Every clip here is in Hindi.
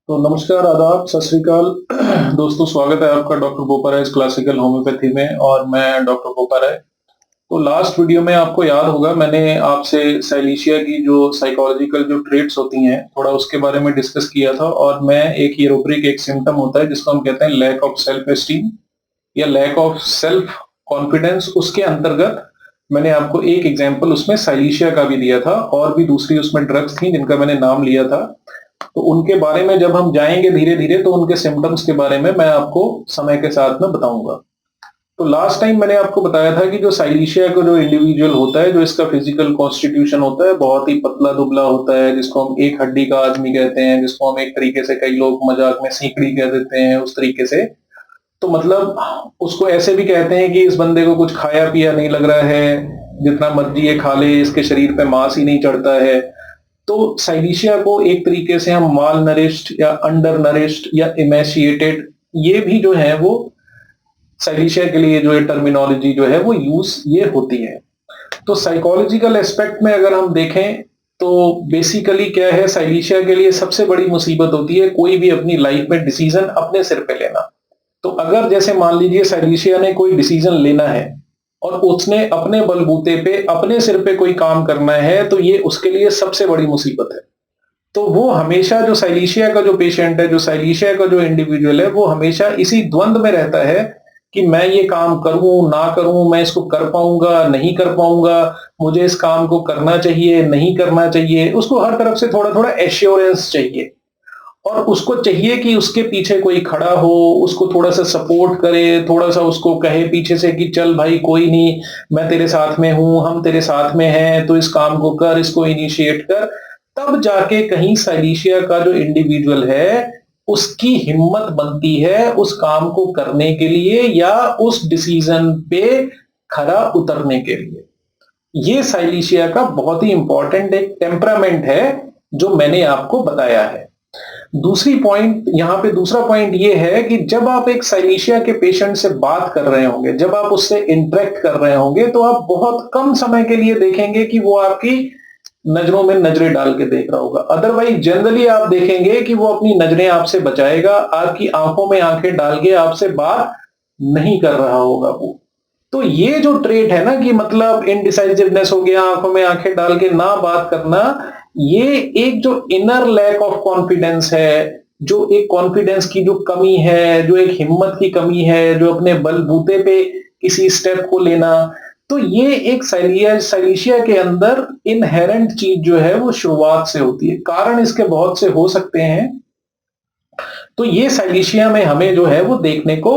तो नमस्कार, आदाब, सत श्री अकाल। दोस्तों, स्वागत है आपका डॉक्टर बोपा राय क्लासिकल होम्योपैथी में और मैं डॉक्टर बोपा राय। तो लास्ट वीडियो में आपको याद होगा मैंने आपसे साइलीशिया की जो साइकोलॉजिकल जो ट्रेट्स होती हैं थोड़ा उसके बारे में डिस्कस किया था और मैं ये रूब्रिक एक सिम्टम होता है जिसको हम कहते हैं लैक ऑफ सेल्फ एस्टीम या लैक ऑफ सेल्फ कॉन्फिडेंस। उसके अंतर्गत मैंने आपको एक एग्जाम्पल उसमें साइलीशिया का भी दिया था और भी दूसरी उसमें ड्रग्स थी जिनका मैंने नाम लिया था। तो उनके बारे में जब हम जाएंगे धीरे धीरे तो उनके सिम्टम्स के बारे में मैं आपको समय के साथ में बताऊंगा। तो लास्ट टाइम मैंने आपको बताया था कि जो साइलीशिया का जो इंडिविजुअल होता है, जो इसका फिजिकल कॉन्स्टिट्यूशन होता है, बहुत ही पतला दुबला होता है, जिसको हम एक हड्डी का आदमी कहते हैं, जिसको हम एक तरीके से कई लोग मजाक में सीकड़ी कह देते हैं उस तरीके से। तो मतलब उसको ऐसे भी कहते हैं कि इस बंदे को कुछ खाया पिया नहीं लग रहा है, जितना मर्जी ये खा ले इसके शरीर पे मांस ही नहीं चढ़ता है। तो साइलीशिया को एक तरीके से हम माल नरिश्ड या अंडर नरिश्ड या इमेशिएटेड, ये भी जो है वो साइलीशिया के लिए जो ये टर्मिनोलॉजी जो है वो यूज ये होती है। तो साइकोलॉजिकल एस्पेक्ट में अगर हम देखें तो बेसिकली क्या है, साइलीशिया के लिए सबसे बड़ी मुसीबत होती है कोई भी अपनी लाइफ में डिसीजन अपने सिर पे लेना। तो अगर जैसे मान लीजिए साइलीशिया ने कोई डिसीजन लेना है और उसने अपने बलबूते पे अपने सिर पे कोई काम करना है तो ये उसके लिए सबसे बड़ी मुसीबत है। तो वो हमेशा जो साइलीशिया का जो पेशेंट है, जो साइलीशिया का जो इंडिविजुअल है, वो हमेशा इसी द्वंद में रहता है कि मैं ये काम करूं ना करूं, मैं इसको कर पाऊंगा नहीं कर पाऊंगा, मुझे इस काम को करना चाहिए नहीं करना चाहिए। उसको हर तरफ से थोड़ा थोड़ा एश्योरेंस चाहिए और उसको चाहिए कि उसके पीछे कोई खड़ा हो, उसको थोड़ा सा सपोर्ट करे, थोड़ा सा उसको कहे पीछे से कि चल भाई कोई नहीं, मैं तेरे साथ में हूं, हम तेरे साथ में हैं, तो इस काम को कर, इसको इनिशिएट कर। तब जाके कहीं साइलीशिया का जो इंडिविजुअल है उसकी हिम्मत बनती है उस काम को करने के लिए या उस डिसीजन पे खरा उतरने के लिए। ये साइलीशिया का बहुत ही इंपॉर्टेंट एक टेम्परामेंट है जो मैंने आपको बताया है। दूसरी पॉइंट यहां पे दूसरा पॉइंट ये है कि जब आप एक साइलीशिया के पेशेंट से बात कर रहे होंगे, जब आप उससे इंटरेक्ट कर रहे होंगे, तो आप बहुत कम समय के लिए देखेंगे कि वो आपकी नजरों में नजरें डाल के देख रहा होगा। अदरवाइज जनरली आप देखेंगे कि वो अपनी नजरें आपसे बचाएगा, आपकी आंखों में आंखें डाल के आपसे बात नहीं कर रहा होगा वो। तो ये जो ट्रेट है ना कि मतलब इनडिसाइसिवनेस हो गया, आंखों में आंखें डाल के ना बात करना, ये एक जो इनर लैक ऑफ कॉन्फिडेंस है, जो एक कॉन्फिडेंस की जो कमी है, जो एक हिम्मत की कमी है, जो अपने बलबूते पे किसी स्टेप को लेना, तो ये एक साइलीशिया के अंदर इनहेरेंट चीज जो है वो शुरुआत से होती है। कारण इसके बहुत से हो सकते हैं। तो ये साइलीशिया में हमें जो है वो देखने को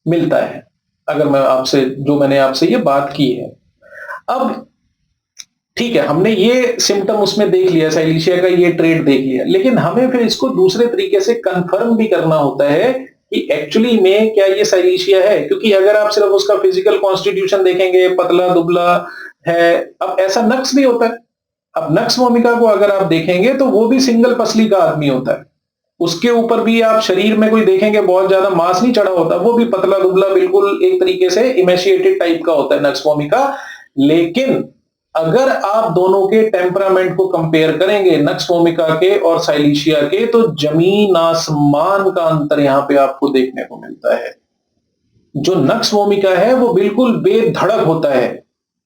मिलता है, अगर मैंने आपसे ये बात की है। अब ठीक है, हमने ये सिम्टम उसमें देख लिया, साइलीशिया का ये ट्रेट देख लिया, लेकिन हमें फिर इसको दूसरे तरीके से कंफर्म भी करना होता है कि एक्चुअली में क्या ये साइलीशिया है। क्योंकि अगर आप सिर्फ उसका फिजिकल कॉन्स्टिट्यूशन देखेंगे, पतला दुबला है, अब ऐसा नक्स भी होता है। अब नक्स भूमिका को अगर आप देखेंगे तो वो भी सिंगल पसली का आदमी होता है, उसके ऊपर भी आप शरीर में कोई देखेंगे बहुत ज्यादा मांस नहीं चढ़ा होता, वो भी पतला दुबला बिल्कुल एक तरीके से इमेशिएटेड टाइप का होता है नक्स भूमिका। लेकिन अगर आप दोनों के टेम्परामेंट को कंपेयर करेंगे, नक्स भूमिका के और साइलीशिया के, तो जमीन आसमान का अंतर यहां पे आपको देखने को मिलता है। जो नक्स भूमिका है वो बिल्कुल बेधड़क होता है।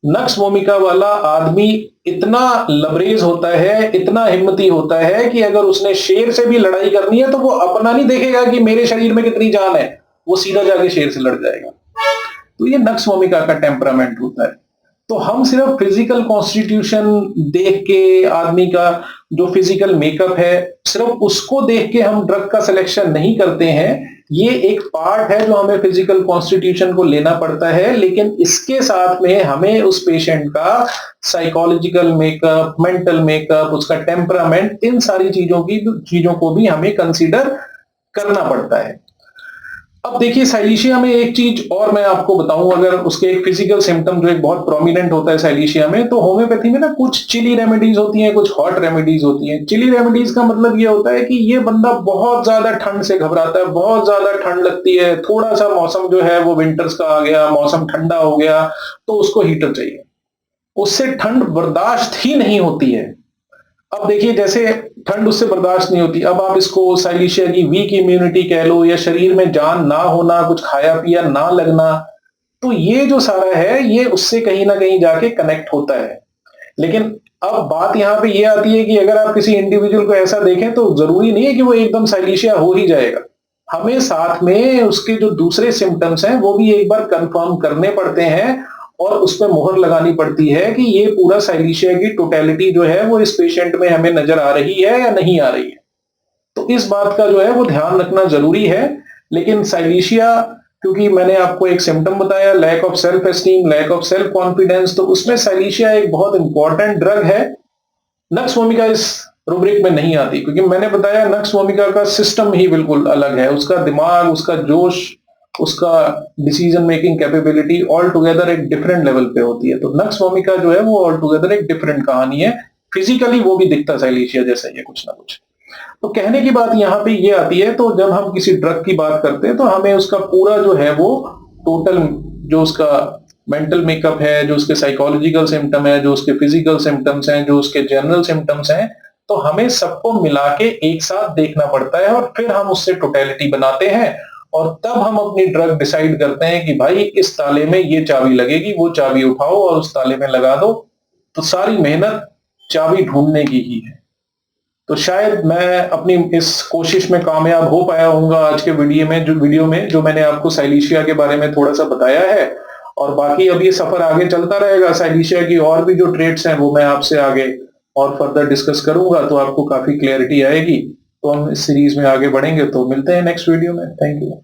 नक्स भूमिका वाला आदमी इतना लबरेज होता है, इतना हिम्मती होता है कि अगर उसने शेर से भी लड़ाई करनी है तो वो अपना नहीं देखेगा कि मेरे शरीर में कितनी जान है, वो सीधा जाके शेर से लड़ जाएगा। तो ये नक्स भूमिका का टेम्परामेंट होता है। तो हम सिर्फ फिजिकल कॉन्स्टिट्यूशन देख के, आदमी का जो फिजिकल मेकअप है सिर्फ उसको देख के हम ड्रग का सिलेक्शन नहीं करते हैं। ये एक पार्ट है जो हमें फिजिकल कॉन्स्टिट्यूशन को लेना पड़ता है, लेकिन इसके साथ में हमें उस पेशेंट का साइकोलॉजिकल मेकअप, मेंटल मेकअप, उसका टेम्परामेंट, इन सारी चीजों को भी हमें कंसीडर करना पड़ता है। अब देखिए साइलीशिया में एक चीज और मैं आपको बताऊं, अगर उसके एक फिजिकल सिम्टम जो एक बहुत प्रोमिनेंट होता है साइलीशिया में, तो होम्योपैथी में ना कुछ चिली रेमेडीज होती हैं, कुछ हॉट रेमेडीज होती हैं। चिली रेमेडीज का मतलब ये होता है कि ये बंदा बहुत ज्यादा ठंड से घबराता है, बहुत ज्यादा ठंड लगती है, थोड़ा सा मौसम जो है वो विंटर्स का आ गया, मौसम ठंडा हो गया तो उसको हीटर चाहिए, उससे ठंड बर्दाश्त ही नहीं होती है। अब देखिए जैसे ठंड उससे बर्दाश्त नहीं होती। अब आप इसको साइलीशिया की वीक इम्यूनिटी कह लो या शरीर में जान ना होना, कुछ खाया पिया ना लगना, तो ये जो सारा है ये उससे कहीं ना कहीं जाके कनेक्ट होता है। लेकिन अब बात यहाँ पे ये आती है कि अगर आप किसी इंडिविजुअल को ऐसा देखें तो जरूरी नहीं है कि वो एकदम साइलीशिया हो ही जाएगा। हमें साथ में उसके जो दूसरे सिम्टम्स हैं वो भी एक बार कंफर्म करने पड़ते हैं और उस पर मोहर लगानी पड़ती है कि ये पूरा साइलीशिया की टोटलिटी जो है वो इस पेशेंट में हमें नजर आ रही है या नहीं आ रही है। तो इस बात का जो है वो ध्यान रखना जरूरी है। लेकिन साइलीशिया, क्योंकि मैंने आपको एक सिम्टम बताया, lack of self esteem, lack of self confidence, तो उसमें साइलीशिया एक बहुत इंपॉर्टेंट ड्रग है। नक्स वोमिका इस रूब्रिक में नहीं आती, क्योंकि मैंने बताया नक्स वोमिका का सिस्टम ही बिल्कुल अलग है। उसका दिमाग, उसका जोश, उसका decision making capability all together एक डिफरेंट लेवल पे होती है। तो नक्स वोमिका जो है वो ऑल टुगेदर एक डिफरेंट कहानी है। फिजिकली वो भी दिखता साइलीशिया जैसा ही है कुछ ना कुछ। तो कहने की बात यहाँ पे ये आती है, तो जब हम किसी ड्रग की बात करते हैं तो हमें उसका पूरा जो है वो टोटल, जो उसका मेंटल मेकअप है, जो उसके साइकोलॉजिकल सिम्टम है, जो उसके फिजिकल सिम्टम्स हैं, जो उसके जनरल सिम्टम्स हैं, तो हमें सबको मिला के एक साथ देखना पड़ता है और फिर हम उससे टोटलिटी बनाते हैं और तब हम अपनी ड्रग डिसाइड करते हैं कि भाई इस ताले में ये चाबी लगेगी, वो चाबी उठाओ और उस ताले में लगा दो। तो सारी मेहनत चाबी ढूंढने की ही है। तो शायद मैं अपनी इस कोशिश में कामयाब हो पाया हूँगा आज के वीडियो में जो मैंने आपको साइलीशिया के बारे में थोड़ा सा बताया है। और बाकी अब ये सफर आगे चलता रहेगा। साइलीशिया की और भी जो ट्रेट्स हैं वो मैं आपसे आगे और फर्दर डिस्कस करूंगा, तो आपको काफी क्लैरिटी आएगी। तो हम इस सीरीज में आगे बढ़ेंगे। तो मिलते हैं नेक्स्ट वीडियो में। Thank you.